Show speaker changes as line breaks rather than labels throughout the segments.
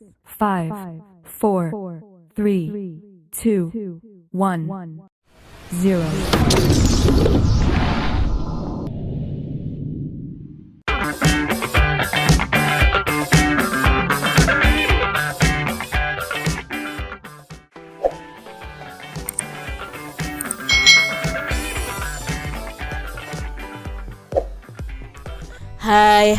5, 4, 3, 2, 1, 0.
Hai,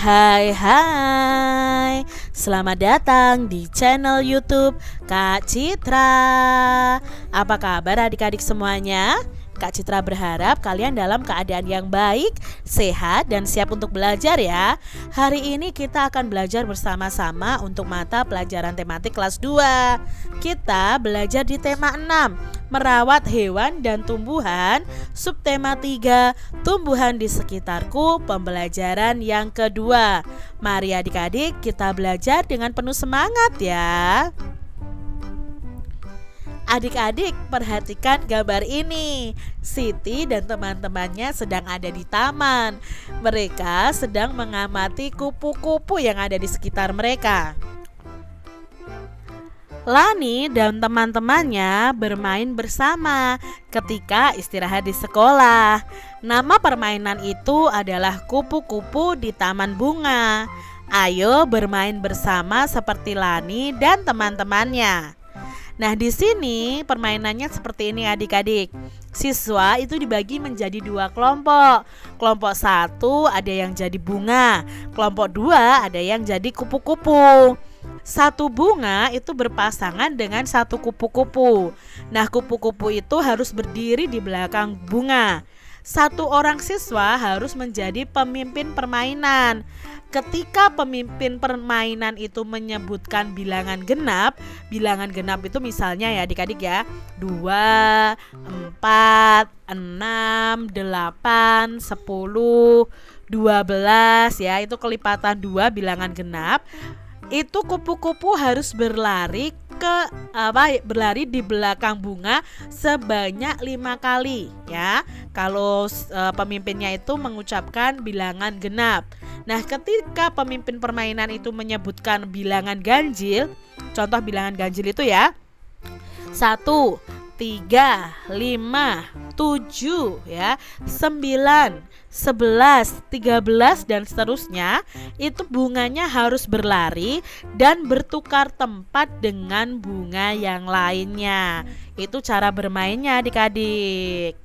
selamat datang di channel YouTube Kak Citra. Apa kabar adik-adik semuanya? Kak Citra berharap kalian dalam keadaan yang baik, sehat, dan siap untuk belajar ya. Hari ini kita akan belajar bersama-sama untuk mata pelajaran tematik kelas 2. Kita belajar di tema 6, merawat hewan dan tumbuhan. Subtema 3, tumbuhan di sekitarku, pembelajaran yang kedua. Mari adik-adik kita belajar dengan penuh semangat ya. Adik-adik perhatikan gambar ini. Siti dan teman-temannya sedang ada di taman. Mereka sedang mengamati kupu-kupu yang ada di sekitar mereka. Lani dan teman-temannya bermain bersama ketika istirahat di sekolah. Nama permainan itu adalah kupu-kupu di taman bunga. Ayo bermain bersama seperti Lani dan teman-temannya. Nah, di sini permainannya seperti ini adik-adik. Siswa itu dibagi menjadi 2 kelompok. Kelompok 1 ada yang jadi bunga, kelompok 2 ada yang jadi kupu-kupu. Satu bunga itu berpasangan dengan satu kupu-kupu. Nah, kupu-kupu itu harus berdiri di belakang bunga. Satu orang siswa harus menjadi pemimpin permainan. Ketika pemimpin permainan itu menyebutkan bilangan genap itu misalnya ya adik-adik ya, 2, 4, 6, 8, 10, 12 ya, itu kelipatan 2 bilangan genap. Itu kupu-kupu harus berlari berlari di belakang bunga sebanyak 5 kali ya. Kalau pemimpinnya itu mengucapkan bilangan genap. Nah, ketika pemimpin permainan itu menyebutkan bilangan ganjil, contoh bilangan ganjil itu ya 1, 3, 5, 7 ya, 9, 11, 13 dan seterusnya, itu bunganya harus berlari dan bertukar tempat dengan bunga yang lainnya. Itu cara bermainnya adik-adik.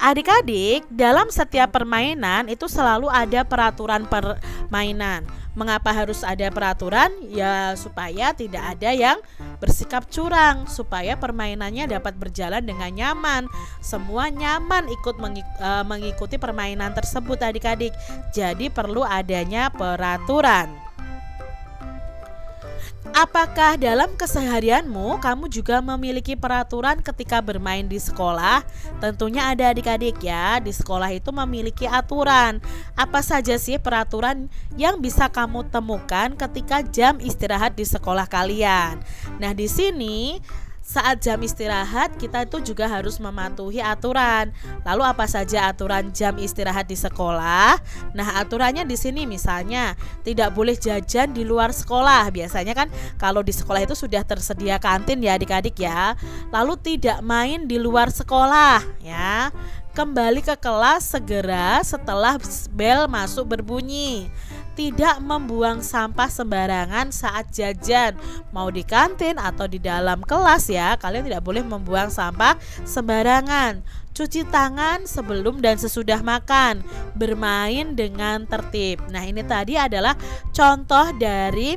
Adik-adik, dalam setiap permainan itu selalu ada peraturan permainan. Mengapa harus ada peraturan? Ya supaya tidak ada yang bersikap curang, supaya permainannya dapat berjalan dengan nyaman. Semua nyaman ikut mengikuti permainan tersebut adik-adik. Jadi perlu adanya peraturan. Apakah dalam keseharianmu kamu juga memiliki peraturan ketika bermain di sekolah? Tentunya ada adik-adik ya. Di sekolah itu memiliki aturan. Apa saja sih peraturan yang bisa kamu temukan ketika jam istirahat di sekolah kalian? Nah, di sini saat jam istirahat kita itu juga harus mematuhi aturan. Lalu apa saja aturan jam istirahat di sekolah? Nah, aturannya di sini misalnya tidak boleh jajan di luar sekolah. Biasanya kan kalau di sekolah itu sudah tersedia kantin ya adik-adik ya. Lalu tidak main di luar sekolah ya. Kembali ke kelas segera setelah bel masuk berbunyi. Tidak membuang sampah sembarangan saat jajan, mau di kantin atau di dalam kelas ya. Kalian tidak boleh membuang sampah sembarangan. Cuci tangan sebelum dan sesudah makan. Bermain dengan tertib. Nah, ini tadi adalah contoh dari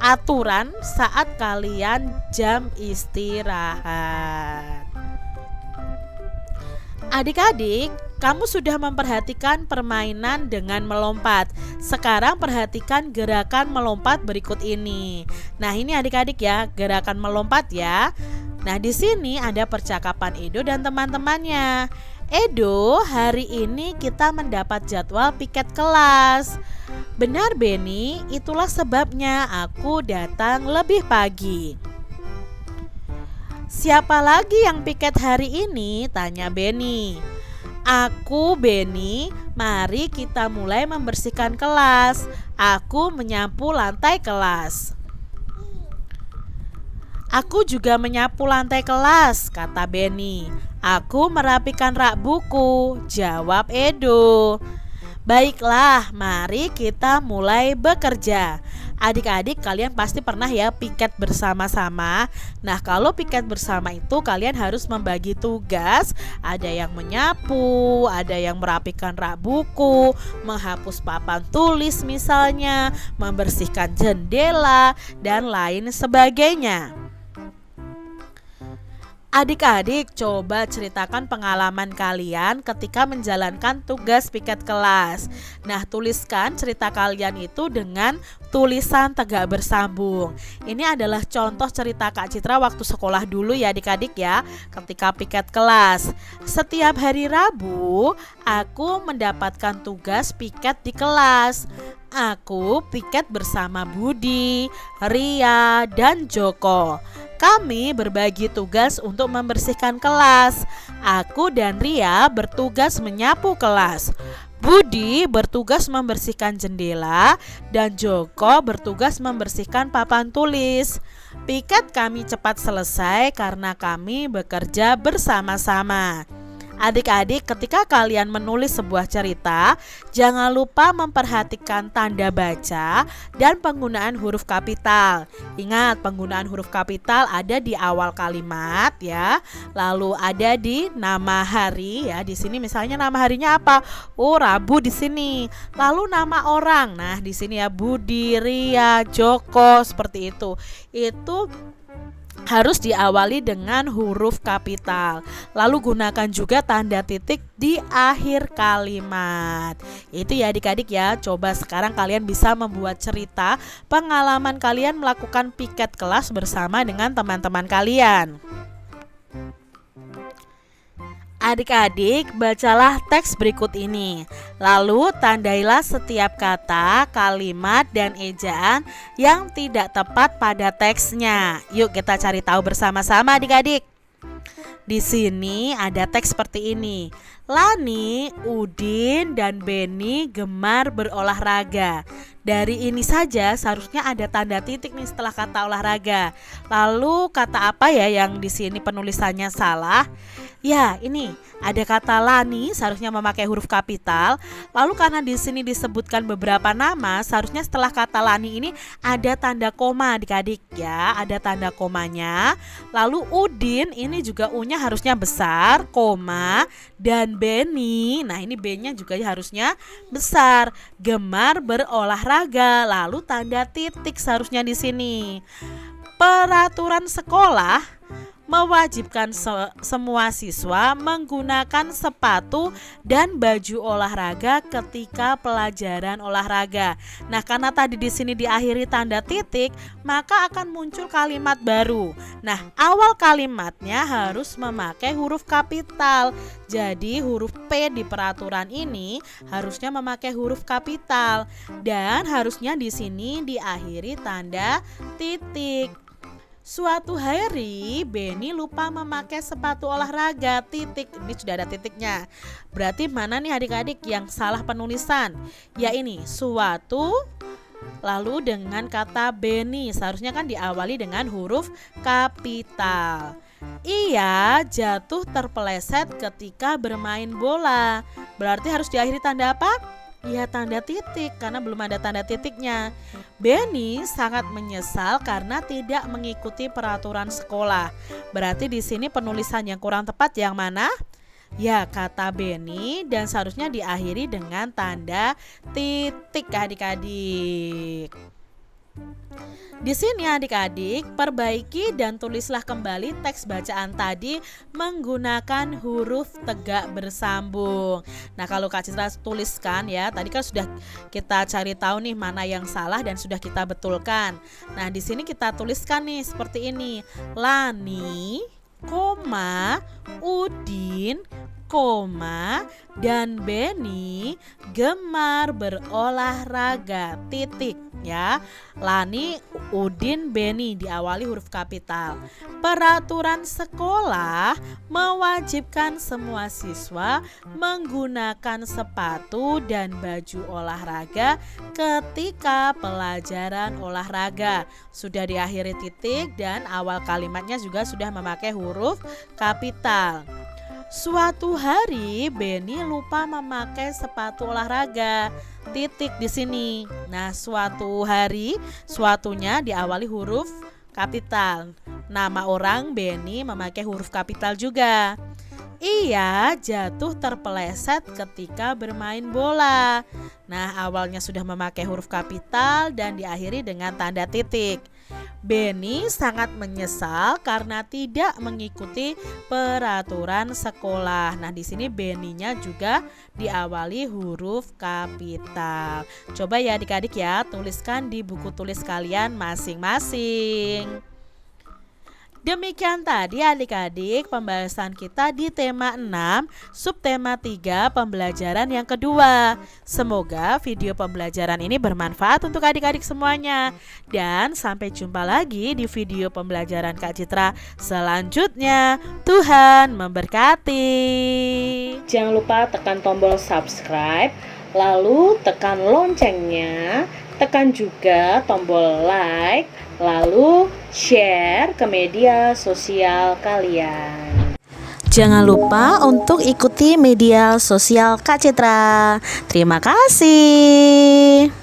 aturan saat kalian jam istirahat. Adik-adik, kamu sudah memperhatikan permainan dengan melompat. Sekarang perhatikan gerakan melompat berikut ini. Nah, ini adik-adik ya, gerakan melompat ya. Nah, di sini ada percakapan Edo dan teman-temannya. Edo, hari ini kita mendapat jadwal piket kelas. Benar Beni, itulah sebabnya aku datang lebih pagi. Siapa lagi yang piket hari ini? Tanya Beni. Aku Beni, Mari kita mulai membersihkan kelas. Aku menyapu lantai kelas. Aku juga menyapu lantai kelas, kata Benny. Aku merapikan rak buku, jawab Edo. Baiklah, mari kita mulai bekerja. Adik-adik, kalian pasti pernah ya piket bersama-sama. Nah, kalau piket bersama itu kalian harus membagi tugas. Ada yang menyapu, ada yang merapikan rak buku, menghapus papan tulis misalnya, membersihkan jendela, dan lain sebagainya. Adik-adik, coba ceritakan pengalaman kalian ketika menjalankan tugas piket kelas. Nah, tuliskan cerita kalian itu dengan tulisan tegak bersambung. Ini adalah contoh cerita Kak Citra waktu sekolah dulu ya adik-adik ya, ketika piket kelas. Setiap hari Rabu, aku mendapatkan tugas piket di kelas. Aku piket bersama Budi, Ria, dan Joko. Kami berbagi tugas untuk membersihkan kelas. Aku dan Ria bertugas menyapu kelas. Budi bertugas membersihkan jendela dan Joko bertugas membersihkan papan tulis. Piket kami cepat selesai karena kami bekerja bersama-sama. Adik-adik, ketika kalian menulis sebuah cerita, jangan lupa memperhatikan tanda baca dan penggunaan huruf kapital. Ingat, penggunaan huruf kapital ada di awal kalimat ya. Lalu ada di nama hari ya. Di sini misalnya nama harinya apa? Oh, Rabu di sini. Lalu nama orang. Nah, di sini ya Budi, Ria, Joko seperti itu. Itu harus diawali dengan huruf kapital. Lalu gunakan juga tanda titik di akhir kalimat. Itu ya adik-adik ya. Coba sekarang kalian bisa membuat cerita pengalaman kalian melakukan piket kelas bersama dengan teman-teman kalian. Adik-adik, bacalah teks berikut ini. Lalu tandailah setiap kata, kalimat, dan ejaan yang tidak tepat pada teksnya. Yuk kita cari tahu bersama-sama adik-adik. Di sini ada teks seperti ini. Lani, Udin, dan Benny gemar berolahraga. Dari ini saja seharusnya ada tanda titik nih setelah kata olahraga. Lalu kata apa ya yang di sini penulisannya salah? Ya, ini ada kata Lani seharusnya memakai huruf kapital. Lalu karena di sini disebutkan beberapa nama, seharusnya setelah kata Lani ini ada tanda koma adik-adik ya, ada tanda komanya. Lalu Udin ini juga U-nya harusnya besar, koma, dan Benny, nah ini B-nya juga harusnya besar. Gemar berolahraga, lalu tanda titik seharusnya di sini. Peraturan sekolah mewajibkan semua siswa menggunakan sepatu dan baju olahraga ketika pelajaran olahraga. Nah, karena tadi di sini diakhiri tanda titik, maka akan muncul kalimat baru. Nah, awal kalimatnya harus memakai huruf kapital. Jadi huruf P di peraturan ini harusnya memakai huruf kapital dan harusnya di sini diakhiri tanda titik. Suatu hari Benny lupa memakai sepatu olahraga, titik. Ini sudah ada titiknya. Berarti mana nih adik-adik yang salah penulisan? Ya ini, suatu lalu dengan kata Benny. Seharusnya kan diawali dengan huruf kapital. Ia jatuh terpeleset ketika bermain bola. Berarti harus diakhiri tanda apa? Ya, tanda titik karena belum ada tanda titiknya. Benny sangat menyesal karena tidak mengikuti peraturan sekolah. Berarti di sini penulisan yang kurang tepat yang mana? Ya, kata Benny dan seharusnya diakhiri dengan tanda titik adik-adik. Di sini adik-adik, perbaiki dan tulislah kembali teks bacaan tadi menggunakan huruf tegak bersambung. Nah, kalau Kak Citra tuliskan ya, tadi kan sudah kita cari tahu nih mana yang salah dan sudah kita betulkan. Nah, di sini kita tuliskan nih seperti ini. Lani, koma, Udin, koma, dan Beni gemar berolahraga, titik ya. Lani, Udin, Beni diawali huruf kapital. Peraturan sekolah mewajibkan semua siswa menggunakan sepatu dan baju olahraga ketika pelajaran olahraga. Sudah diakhiri titik dan awal kalimatnya juga sudah memakai huruf kapital. Suatu hari Beni lupa memakai sepatu olahraga. Titik di sini. Nah, suatu hari, suatunya diawali huruf kapital. Nama orang Beni memakai huruf kapital juga. Ia jatuh terpeleset ketika bermain bola. Nah, awalnya sudah memakai huruf kapital dan diakhiri dengan tanda titik. Beni sangat menyesal karena tidak mengikuti peraturan sekolah. Nah, di sini Beninya juga diawali huruf kapital. Coba ya adik-adik ya, tuliskan di buku tulis kalian masing-masing. Demikian tadi adik-adik pembahasan kita di tema 6, subtema 3 pembelajaran yang kedua. Semoga video pembelajaran ini bermanfaat untuk adik-adik semuanya. Dan sampai jumpa lagi di video pembelajaran Kak Citra selanjutnya. Tuhan memberkati.
Jangan lupa tekan tombol subscribe, lalu tekan loncengnya, tekan juga tombol like, lalu share ke media sosial kalian.
Jangan lupa untuk ikuti media sosial Kak Citra. Terima kasih.